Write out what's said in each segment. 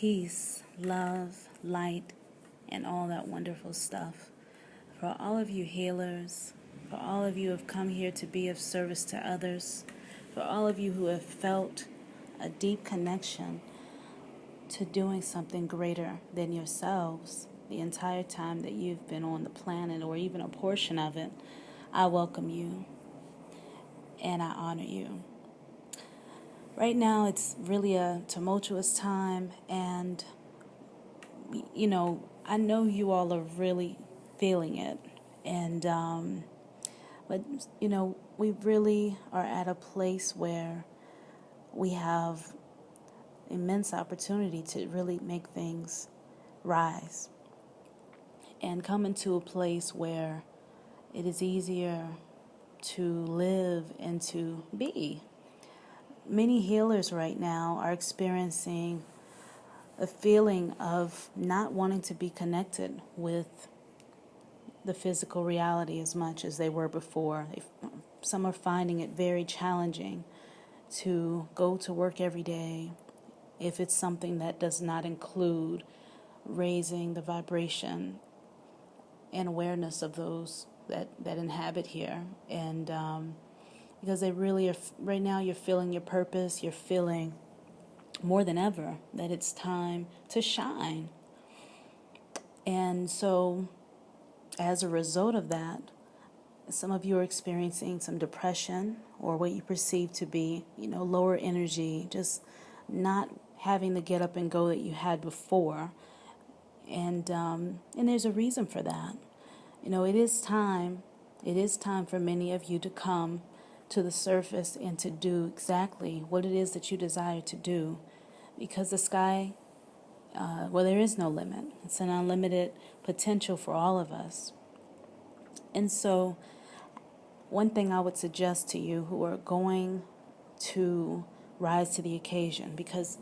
peace, love, light, and all that wonderful stuff. For all of you healers, for all of you who have come here to be of service to others, for all of you who have felt a deep connection to doing something greater than yourselves the entire time that you've been on the planet, or even a portion of it, I welcome you and I honor you. Right now, it's really a tumultuous time, and I know you all are really feeling it, and but we really are at a place where we have immense opportunity to really make things rise and come into a place where it is easier to live and to be. Many healers right now are experiencing a feeling of not wanting to be connected with the physical reality as much as they were before. Some are finding it very challenging to go to work every day if it's something that does not include raising the vibration and awareness of those that inhabit here. And because they really are, right now you're feeling your purpose, you're feeling more than ever that it's time to shine. And so as a result of that, some of you are experiencing some depression, or what you perceive to be, lower energy, just not having the get up and go that you had before. And there's a reason for that. It is time for many of you to come to the surface and to do exactly what it is that you desire to do, because the sky, there is no limit. It's an unlimited potential for all of us. And so one thing I would suggest to you who are going to rise to the occasion, because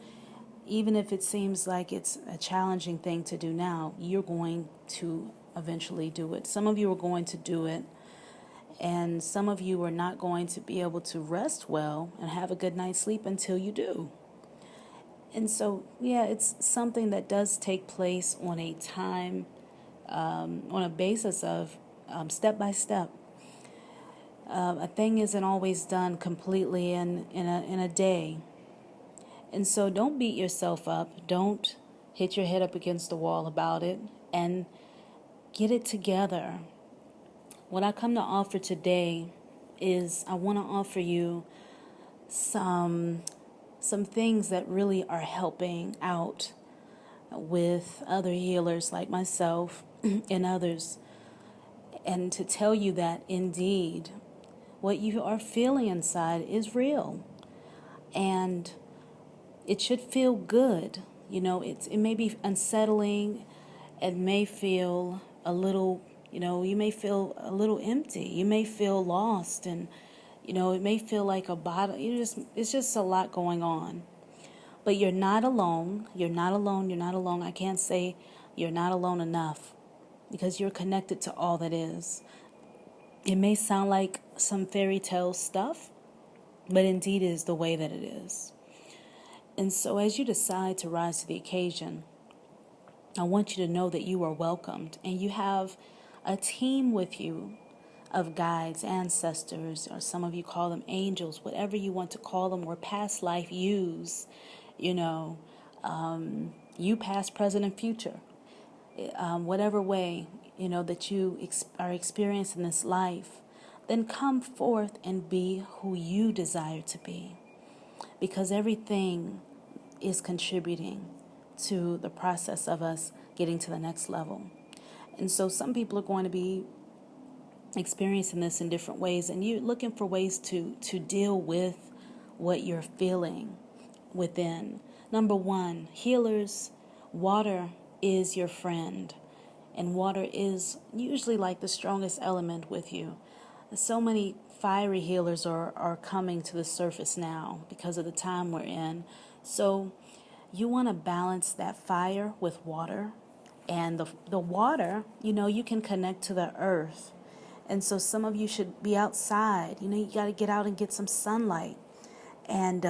even if it seems like it's a challenging thing to do now, you're going to eventually do it. Some of you are going to do it, and some of you are not going to be able to rest well and have a good night's sleep until you do. And so, it's something that does take place on a time, on a basis of step by step. A thing isn't always done completely in a day. And so don't beat yourself up. Don't hit your head up against the wall about it, and get it together. What I come to offer today is I want to offer you some things that really are helping out with other healers like myself and others, and to tell you that indeed what you are feeling inside is real, and it should feel good. It may be unsettling. It may feel a little, you may feel a little empty. You may feel lost, and it may feel like a bottom. It's just a lot going on. But you're not alone. You're not alone. You're not alone. I can't say you're not alone enough, because you're connected to all that is. It may sound like some fairy tale stuff, but indeed it is the way that it is. And so as you decide to rise to the occasion, I want you to know that you are welcomed, and you have a team with you of guides, ancestors, or some of you call them angels, whatever you want to call them, or past life yous, you past, present, and future, whatever way, that you are experiencing this life, then come forth and be who you desire to be, because everything is contributing to the process of us getting to the next level. And so some people are going to be experiencing this in different ways, and you're looking for ways to deal with what you're feeling within. Number one, healers, water is your friend, and water is usually like the strongest element with you. So many fiery healers are coming to the surface now because of the time we're in. So you want to balance that fire with water. And the water, you can connect to the earth. And so some of you should be outside. You got to get out and get some sunlight. And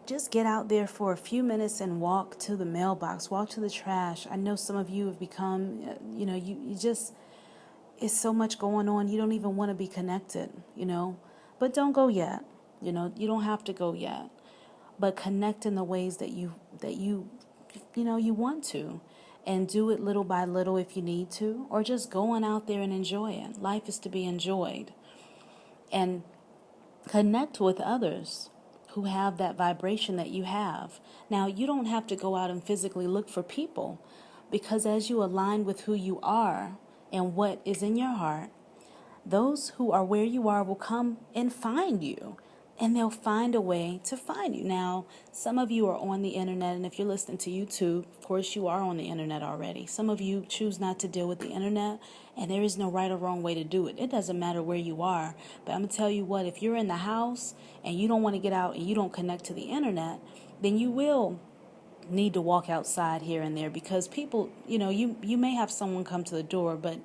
just get out there for a few minutes and walk to the mailbox, walk to the trash. I know some of you have become, you just, it's so much going on. You don't even want to be connected, but don't go yet. You don't have to go yet, but connect in the ways that you want to, and do it little by little if you need to, or just going out there and enjoy it. Life is to be enjoyed, and connect with others who have that vibration that you have. Now, you don't have to go out and physically look for people, because as you align with who you are and what is in your heart, those who are where you are will come and find you, and they'll find a way to find you. Now, some of you are on the internet, and if you're listening to YouTube, of course you are on the internet already. Some of you choose not to deal with the internet, and there is no right or wrong way to do it. It doesn't matter where you are, but I'm going to tell you what, if you're in the house and you don't want to get out and you don't connect to the internet, then you will need to walk outside here and there, because people, you may have someone come to the door, but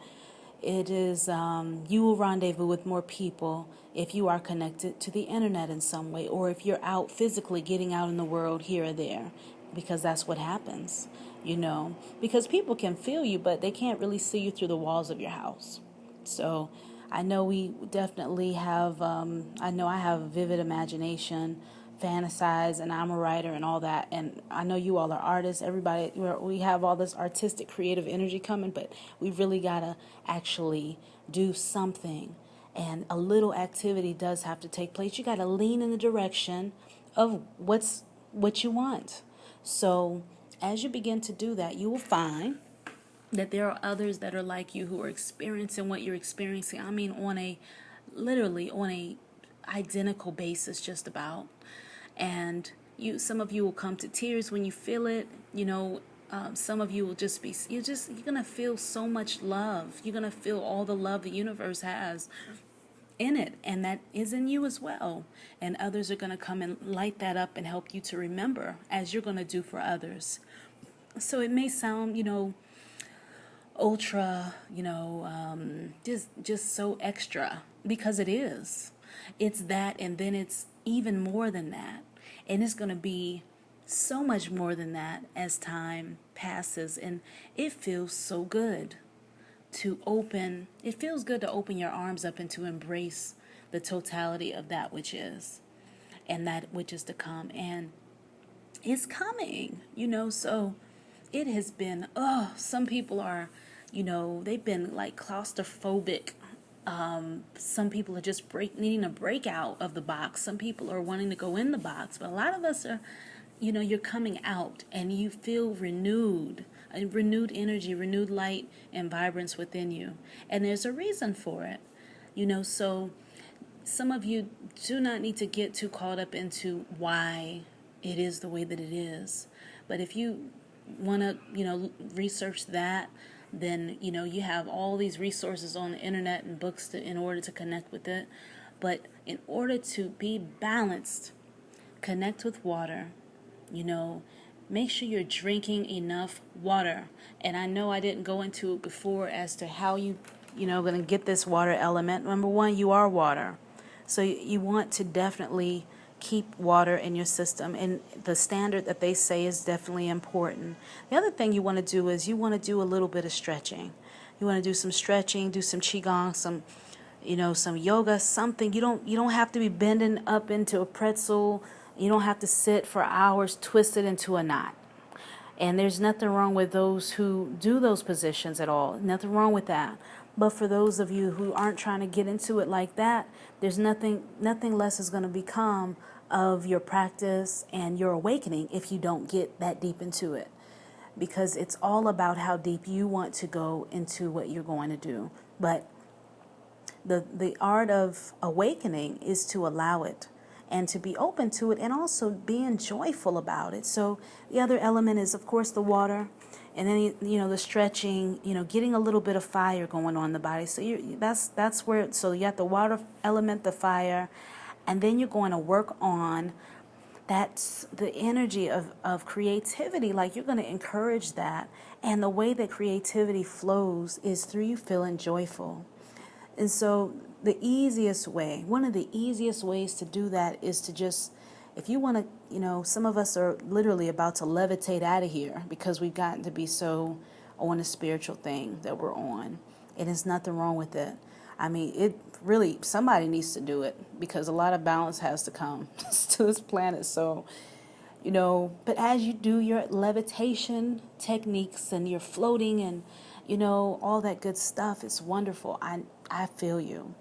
it is, you will rendezvous with more people if you are connected to the internet in some way, or if you're out physically getting out in the world here or there, because that's what happens, because people can feel you, but they can't really see you through the walls of your house. So I know we definitely have, I know I have a vivid imagination, fantasize, and I'm a writer and all that, and I know you all are artists. Everybody, we have all this artistic creative energy coming, but we really got to actually do something, and a little activity does have to take place. You got to lean in the direction of what you want. So as you begin to do that, you will find that there are others that are like you, who are experiencing what you're experiencing. I mean, literally on a identical basis, just about. And some of you will come to tears when you feel it. Some of you will just be, you're gonna feel so much love. You're gonna feel all the love the universe has in it, and that is in you as well. And others are gonna come and light that up and help you to remember, as you're gonna do for others. So it may sound, ultra, just so extra, because it is. It's that, and then it's even more than that. And it's going to be so much more than that as time passes. And it feels so good it feels good to open your arms up and to embrace the totality of that which is, and that which is to come. And it's coming, so it has been, some people are, they've been like claustrophobic. Some people are just needing a breakout of the box. Some people are wanting to go in the box. But a lot of us are, you're coming out and you feel renewed energy, renewed light and vibrance within you. And there's a reason for it, so some of you do not need to get too caught up into why it is the way that it is. But if you want to, research that, then you have all these resources on the internet and books in order to connect with it. But in order to be balanced, connect with water. Make sure you're drinking enough water. And I know I didn't go into it before as to how you going to get this water element. Number one, you are water, so you want to definitely keep water in your system, and the standard that they say is definitely important. The other thing you want to do is you want to do a little bit of stretching. You want to do some stretching, do some qigong, some yoga, something. You don't have to be bending up into a pretzel. You don't have to sit for hours twisted into a knot. And there's nothing wrong with those who do those positions at all. Nothing wrong with that. But for those of you who aren't trying to get into it like that, there's nothing less is going to become of your practice and your awakening if you don't get that deep into it. Because it's all about how deep you want to go into what you're going to do. But the art of awakening is to allow it and to be open to it, and also being joyful about it. So the other element is, of course, the water. And then, the stretching, getting a little bit of fire going on in the body. So that's where, so you got the water element, the fire, and then you're going to work on that's the energy of creativity. Like, you're going to encourage that. And the way that creativity flows is through you feeling joyful. And so one of the easiest ways to do that is if you want to, some of us are literally about to levitate out of here because we've gotten to be so on a spiritual thing that we're on. And there's nothing wrong with it. I mean, it really, somebody needs to do it because a lot of balance has to come to this planet. So, but as you do your levitation techniques and you're floating and, all that good stuff, it's wonderful. I feel you.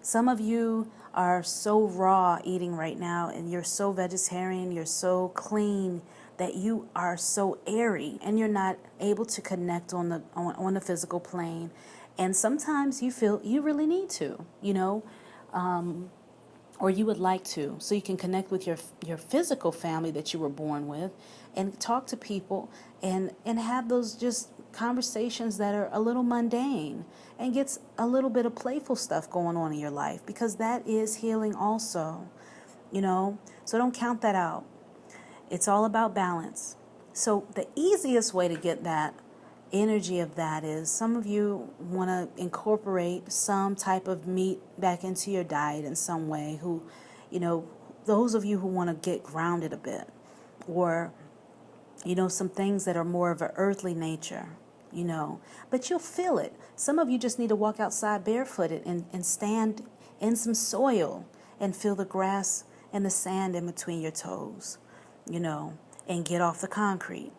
Some of you are so raw eating right now and you're so vegetarian, you're so clean that you are so airy and you're not able to connect on the physical plane. And sometimes you feel you really need to, or you would like to, so you can connect with your physical family that you were born with and talk to people and have those just conversations that are a little mundane and gets a little bit of playful stuff going on in your life, because that is healing also, so don't count that out. It's all about balance. So the easiest way to get that energy of that is some of you want to incorporate some type of meat back into your diet in some way, those of you who want to get grounded a bit, or some things that are more of an earthly nature, but you'll feel it. Some of you just need to walk outside barefooted and stand in some soil and feel the grass and the sand in between your toes, and get off the concrete,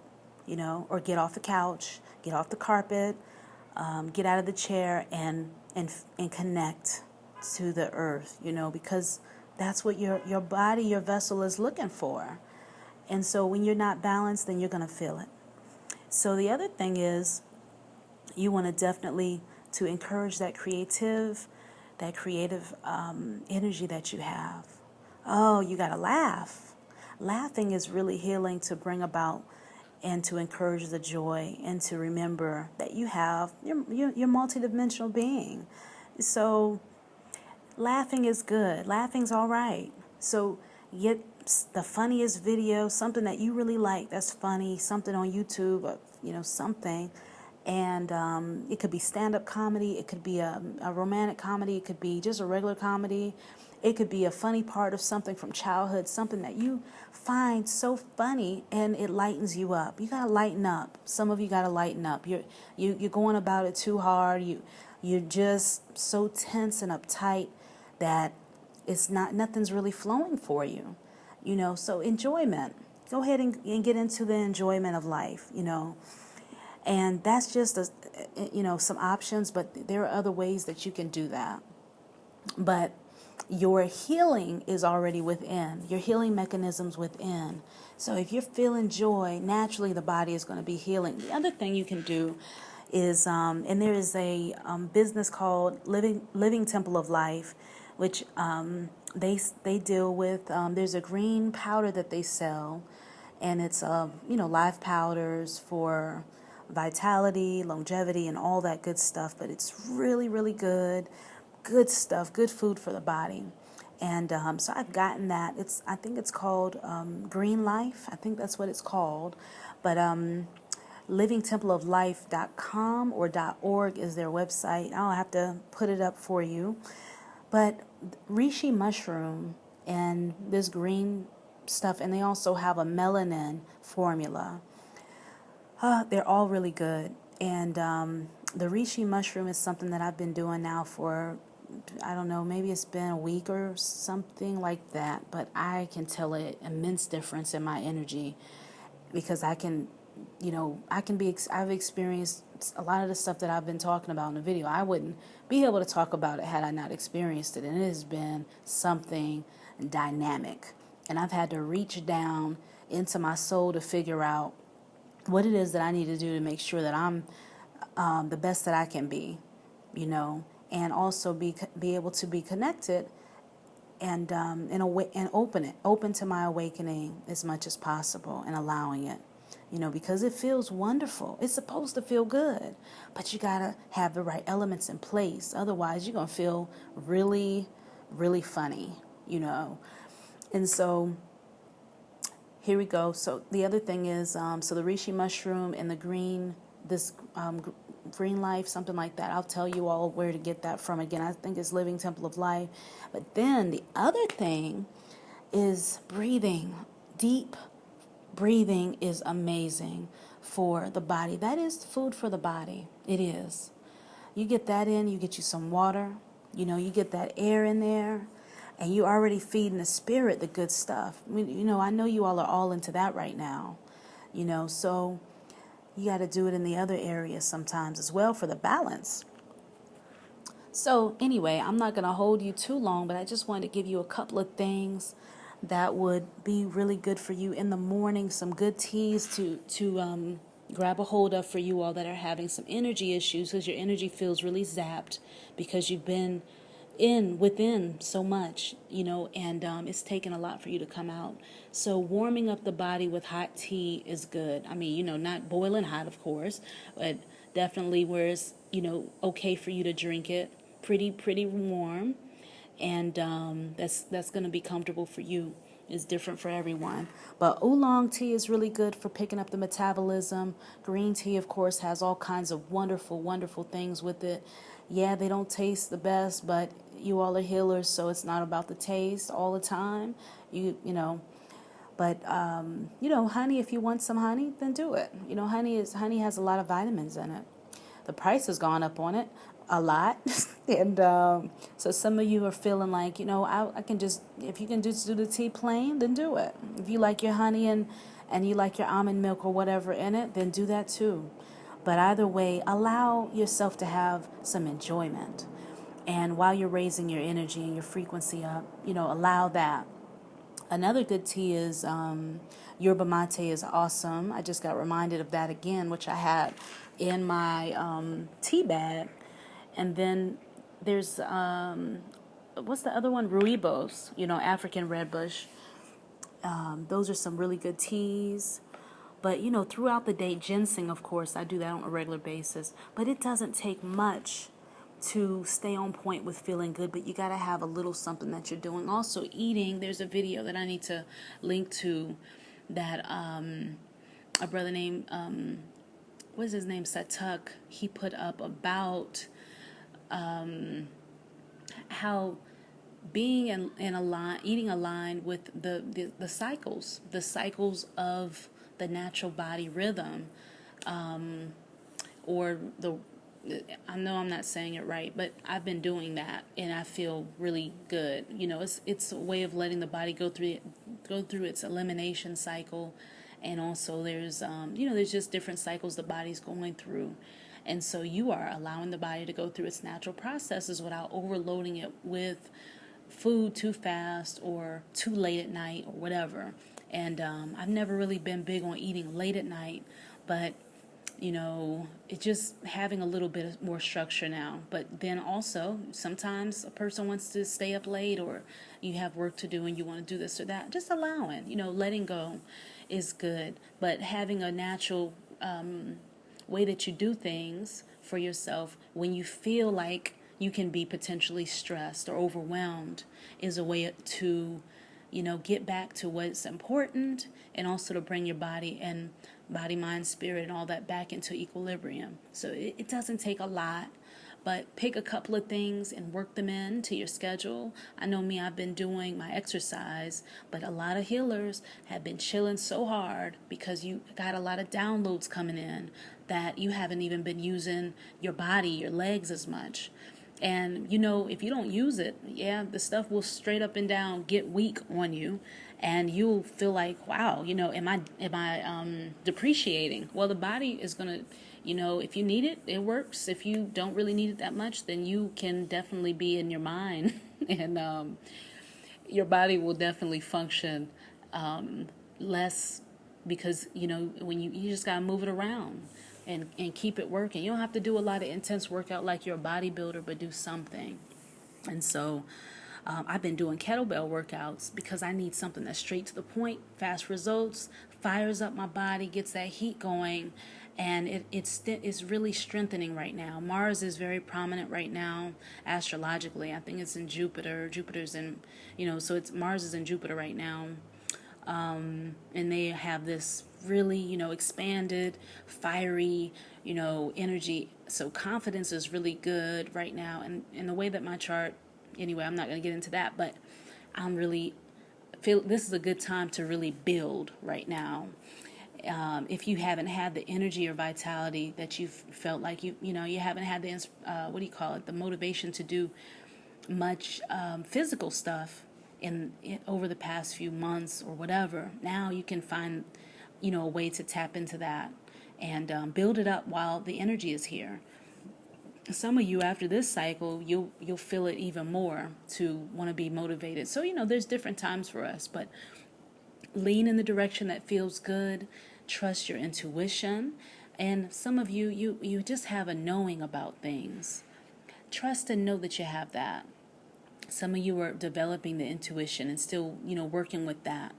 or get off the couch, get off the carpet, get out of the chair and connect to the earth, because that's what your body, your vessel is looking for. And so when you're not balanced, then you're going to feel it. So the other thing is you want to definitely to encourage that creative energy that you have. Oh, you got to laugh. Laughing is really healing to bring about and to encourage the joy and to remember that you're multidimensional being. So laughing is good. Laughing's all right. So get the funniest video, something that you really like that's funny, something on YouTube, or, something. And it could be stand-up comedy. It could be a romantic comedy. It could be just a regular comedy. It could be a funny part of something from childhood, something that you find so funny and it lightens you up. You got to lighten up. Some of you got to lighten up. You're going about it too hard. You're just so tense and uptight that nothing's really flowing for you. So enjoyment. Go ahead and get into the enjoyment of life, And that's just, some options, but there are other ways that you can do that. But your healing is already within. Your healing mechanisms within. So if you're feeling joy, naturally the body is going to be healing. The other thing you can do is, and there is a business called Living Temple of Life, which they deal with. There's a green powder that they sell, and it's live powders for vitality, longevity, and all that good stuff. But it's really, really good stuff, good food for the body. And so I've gotten that. I think it's called Green Life. I think that's what it's called. But livingtempleoflife.com or .org is their website. I'll have to put it up for you. But reishi mushroom and this green stuff, and they also have a melanin formula. They're all really good. And the reishi mushroom is something that I've been doing now for, I don't know, maybe it's been a week or something like that. But I can tell an immense difference in my energy because I've experienced a lot of the stuff that I've been talking about in the video. I wouldn't be able to talk about it had I not experienced it. And it has been something dynamic. And I've had to reach down into my soul to figure out what it is that I need to do to make sure that I'm the best that I can be, and also be able to be connected and open to my awakening as much as possible and allowing it, because it feels wonderful. It's supposed to feel good, but you gotta have the right elements in place. Otherwise, you're gonna feel really, really funny, And so here we go. So the other thing is, so the reishi mushroom and the green life, something like that. I'll tell you all where to get that from. Again, I think it's Living Temple of Life. But then the other thing is breathing. Deep breathing is amazing for the body. That is food for the body. It is. You get that in, you get you some water, you get that air in there, and you already feeding the spirit the good stuff. I know you all are all into that right now, so you got to do it in the other areas sometimes as well for the balance. So anyway, I'm not going to hold you too long, but I just wanted to give you a couple of things that would be really good for you in the morning, some good teas to grab a hold of for you all that are having some energy issues, because your energy feels really zapped because you've been within so much, and it's taken a lot for you to come out. So warming up the body with hot tea is good. I mean, not boiling hot, of course, but definitely where it's, okay for you to drink it pretty warm, and that's going to be comfortable for you. It's different for everyone. But oolong tea is really good for picking up the metabolism. Green tea, of course, has all kinds of wonderful things with it. Yeah, they don't taste the best, but you all are healers, so it's not about the taste all the time. But honey, if you want some honey, then do it. Honey has a lot of vitamins in it. The price has gone up on it a lot. And so some of you are feeling like, I can just, if you can just do the tea plain, then do it. If you like your honey and you like your almond milk or whatever in it, then do that too. But either way, allow yourself to have some enjoyment. And while you're raising your energy and your frequency up, allow that. Another good tea is yerba mate is awesome. I just got reminded of that again, which I had in my tea bag. And then there's, what's the other one? Rooibos, African red bush. Those are some really good teas. But, throughout the day, ginseng, of course, I do that on a regular basis. But it doesn't take much to stay on point with feeling good, but you got to have a little something that you're doing. Also, eating, there's a video that I need to link to that a brother named, what is his name, Satuk, he put up about how being in a line, eating aligned with the cycles of the natural body rhythm, or I know I'm not saying it right, but I've been doing that and I feel really good. It's a way of letting the body go through its elimination cycle, and also there's there's just different cycles the body's going through. And so you are allowing the body to go through its natural processes without overloading it with food too fast or too late at night or whatever. And I've never really been big on eating late at night, but it's just having a little bit more structure now. But then also, sometimes a person wants to stay up late, or you have work to do and you want to do this or that. Just allowing, letting go is good. But having a natural way that you do things for yourself when you feel like you can be potentially stressed or overwhelmed is a way to, get back to what's important, and also to bring your body, mind, spirit, and all that back into equilibrium. So it doesn't take a lot, but pick a couple of things and work them into your schedule. I know me, I've been doing my exercise, but a lot of healers have been chilling so hard because you got a lot of downloads coming in that you haven't even been using your body, your legs as much. And, if you don't use it, the stuff will straight up and down get weak on you. And you'll feel like, wow, am I depreciating? Well, the body is going to, if you need it, it works. If you don't really need it that much, then you can definitely be in your mind. And your body will definitely function less, because, when you just got to move it around. And keep it working. You don't have to do a lot of intense workout like you're a bodybuilder, but do something. And so I've been doing kettlebell workouts because I need something that's straight to the point, fast results, fires up my body, gets that heat going, and it's really strengthening right now. Mars is very prominent right now astrologically. I think it's in Jupiter. Jupiter's in, so it's Mars is in Jupiter right now. And they have this really, expanded, fiery, energy. So confidence is really good right now. And in the way that my chart, anyway, I'm not going to get into that, but I'm really feel this is a good time to really build right now. If you haven't had the energy or vitality that you've felt like you haven't had the what do you call it, the motivation to do much physical stuff in over the past few months or whatever, now you can find a way to tap into that and build it up while the energy is here. Some of you after this cycle, you'll feel it even more to want to be motivated. So there's different times for us, but lean in the direction that feels good. Trust your intuition. And some of you just have a knowing about things. Trust and know that you have that. Some of you are developing the intuition and still working with that.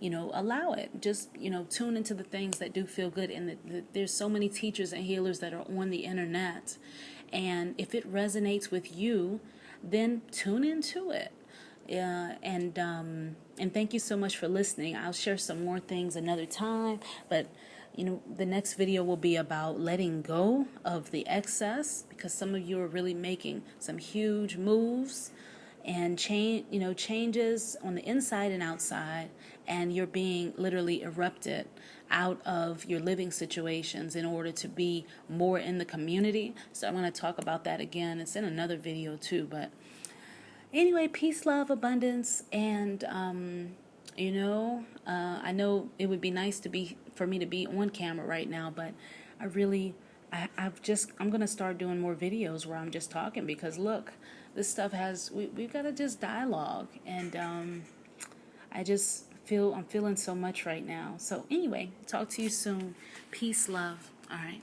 Allow it. Just tune into the things that do feel good. And there's so many teachers and healers that are on the internet, and if it resonates with you, then tune into it. And thank you so much for listening. I'll share some more things another time, but the next video will be about letting go of the excess, because some of you are really making some huge moves and changes on the inside and outside, and you're being literally erupted out of your living situations in order to be more in the community. So I'm going to talk about that again. It's in another video too, but anyway, peace, love, abundance, and I know it would be nice for me to be on camera right now, but I'm going to start doing more videos where I'm just talking, because look, this stuff we've got to just dialogue, and I'm feeling so much right now. So anyway, talk to you soon. Peace, love. All right.